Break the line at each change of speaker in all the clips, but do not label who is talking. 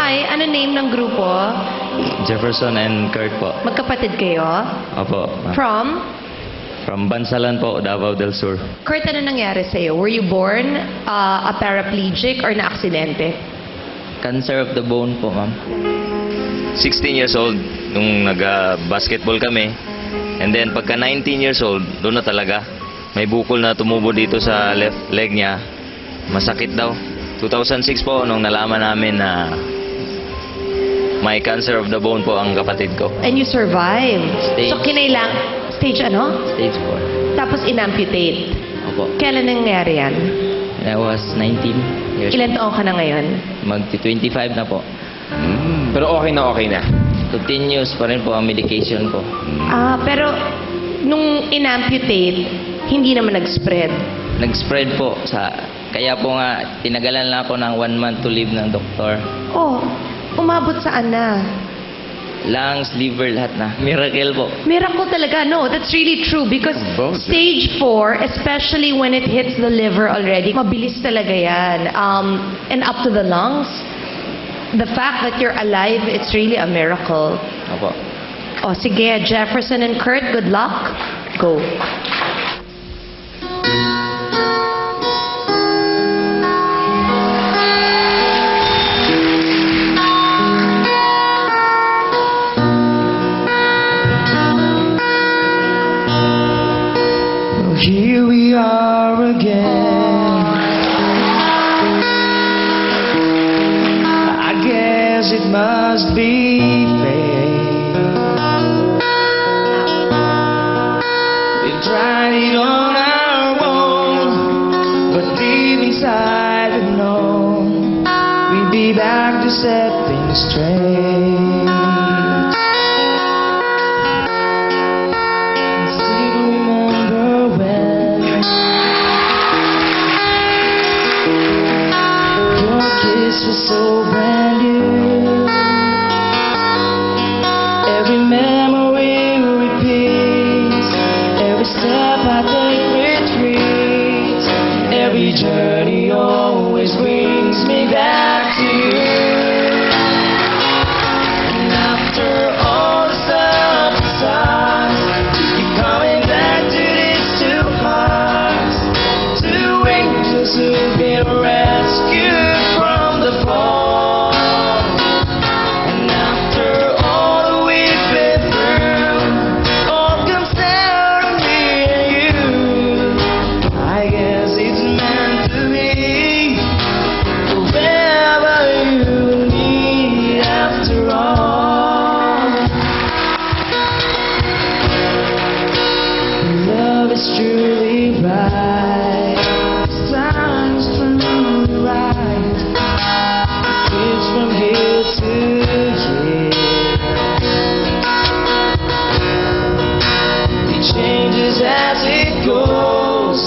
Hi, ano name ng grupo?
Jefferson and Kurt po.
Magkapatid kayo?
Opo.
From?
From Bansalan po, Davao del Sur.
Kurt, ano nangyari sa'yo? Were you born a paraplegic or na-aksidente?
Cancer of the bone po, ma'am.
16 years old nung nag-basketball kami. And then pagka 19 years old, doon na talaga. May bukol na tumubo dito sa left leg niya. Masakit daw. 2006 po nung nalaman namin na may cancer of the bone po ang kapatid ko.
And you survived.
Stage.
So, stage ano?
Stage 4.
Tapos inamputate.
Opo.
Kailan nangyari yan?
And I was 19 years.
Ilan taon ka na ngayon?
Magti-25 na po.
Pero okay na.
Continuous pa rin po ang medication ko.
Pero nung inamputate, hindi naman nag-spread.
Nag-spread po sa... Kaya po nga, tinagalan lang ako ng 1 month to live ng doktor.
Oh, umabot saan na?
Lungs, liver, lahat na. Miracle po.
Miracle talaga. No, that's really true because stage 4, especially when it hits the liver already, mabilis talaga yan. And up to the lungs, the fact that you're alive, it's really a miracle.
Opo.
Oh, sige, Jefferson and Kurt, good luck. Go.
Here we are again. I guess it must be fate. We've tried it on our own, but deep inside we know we'll be back to set things straight. Was so brand new. Every memory repeats. Every step I take retreats. Every journey always brings me back to you. And after all the stuff besides, you coming back to these two hearts. Two angels who've been rescued from the fall. And after all that we've been through, all comes down to me and you. I guess it's meant to be. Whoever you need after all. Love is truly right. Time's truly right. It's from here to here. It changes as it goes,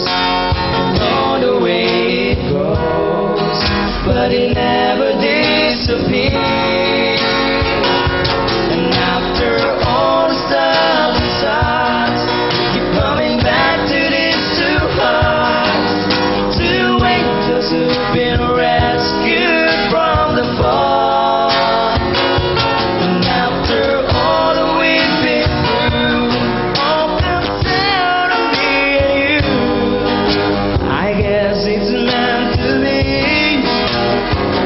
all the way it goes, but it never disappears. And after all the stuff besides, keep coming back to these two hearts, two angels who've been rescued from the fall. And after all that we've been through, all comes down to me and you. I guess it's meant to be.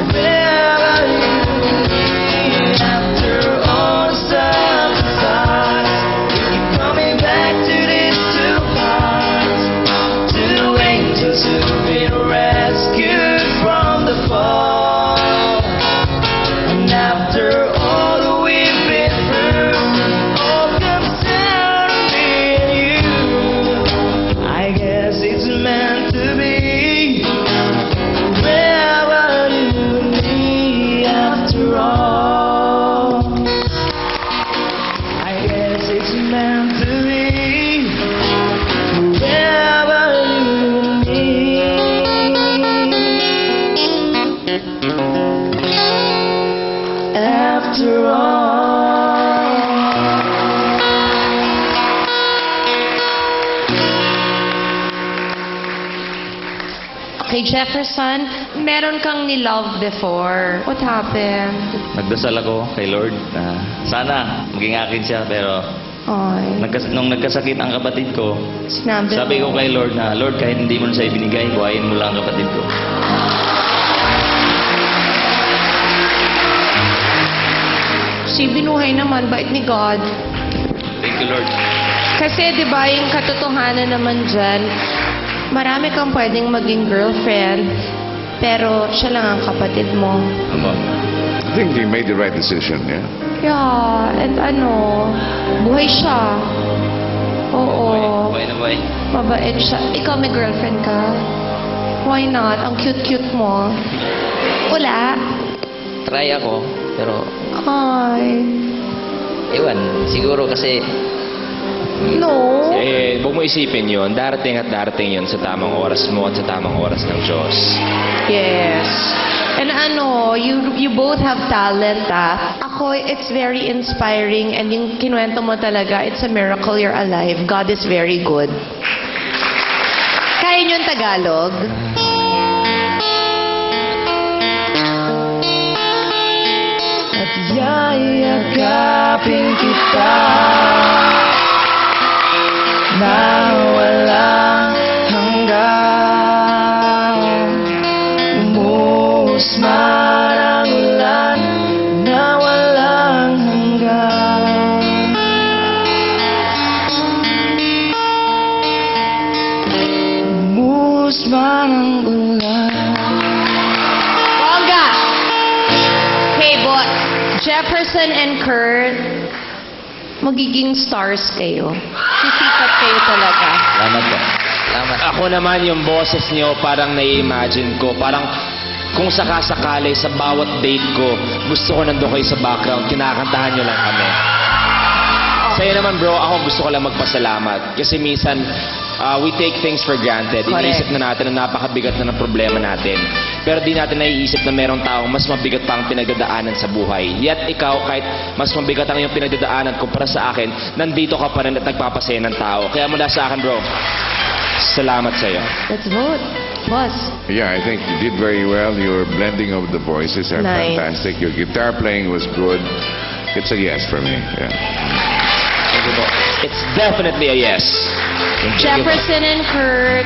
Wherever you need, after all the stuff besides, you keep coming back to these two hearts, two angels who've been rescued from the fall. And after all that we've been through, all comes down to me and you. I guess it's meant to be. Wherever you need after all. I guess it's meant to be. Wherever you need after all.
Kay Jefferson, meron kang ni-love before. What happened?
Nagdasal ako kay Lord na sana maging akin siya, pero
Ay,
nung nagkasakit ang kapatid ko,
sinabi
sabi ko
mo.
kay Lord na, Lord, kahit hindi mo na siya ibinigay, buhayin mo lang ang kapatid ko.
Si binuhay naman, bait ni God.
Thank you, Lord.
Kasi, di ba, yung katotohanan naman dyan, marami kang pwedeng maging girlfriend, pero siya lang ang kapatid mo.
Apo.
I think he made the right decision, yeah?
Yeah, and buhay siya. Oo.
Buhay na buhay.
Mabait siya. Ikaw may girlfriend ka? Why not? Ang cute-cute mo. Wala.
Try ako, pero
Ay.
ewan, siguro kasi
No.
Eh, huwag mo isipin yun. Darating at darating yun sa tamang oras mo at sa tamang oras ng Diyos.
Yes. And you both have talent, ah. Ako, it's very inspiring, and yung kinuwento mo talaga, it's a miracle you're alive. God is very good. Kaya niyo yung Tagalog?
At yayakapin kita na walang hanggan. Umuhos man ang ulan na walang hanggan. Umuhos man ang ulan.
Bongga! Hey, boy. Jefferson and Kurt, magiging stars kayo. Sisikat kayo talaga.
salamat po. Salamat.
Ako naman yung boses niyo parang nai-imagine ko. Parang kung sakasakali sa bawat date ko, gusto ko nandun kayo sa background, kinakantahan niyo lang kami. Sa'yo naman bro, ako gusto ko lang magpasalamat. Kasi minsan, we take things for granted.
Correct.
Iniisip na natin na napakabigat na ng problema natin. Pero di natin naiisip na merong taong mas mabigat pa ang pinagdadaanan sa buhay. Yet ikaw, kahit mas mabigat ang iyong pinagdadaanan kumpara sa akin, nandito ka pa rin at nagpapasaya ng tao. Kaya mula sa akin bro, salamat sa'yo.
Let's vote. Boss.
Yeah, I think you did very well. Your blending of the voices are
Nice.
fantastic. Your guitar playing was good. It's a yes for me. Yeah.
Thank you po. It's definitely a yes.
Jefferson and Kurt.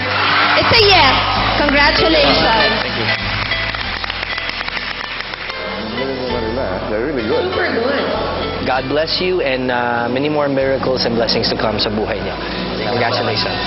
It's a yes. Congratulations.
Thank you.
They're really good.
Super good.
God bless you and many more miracles and blessings to come sa buhay niyo. Congratulations.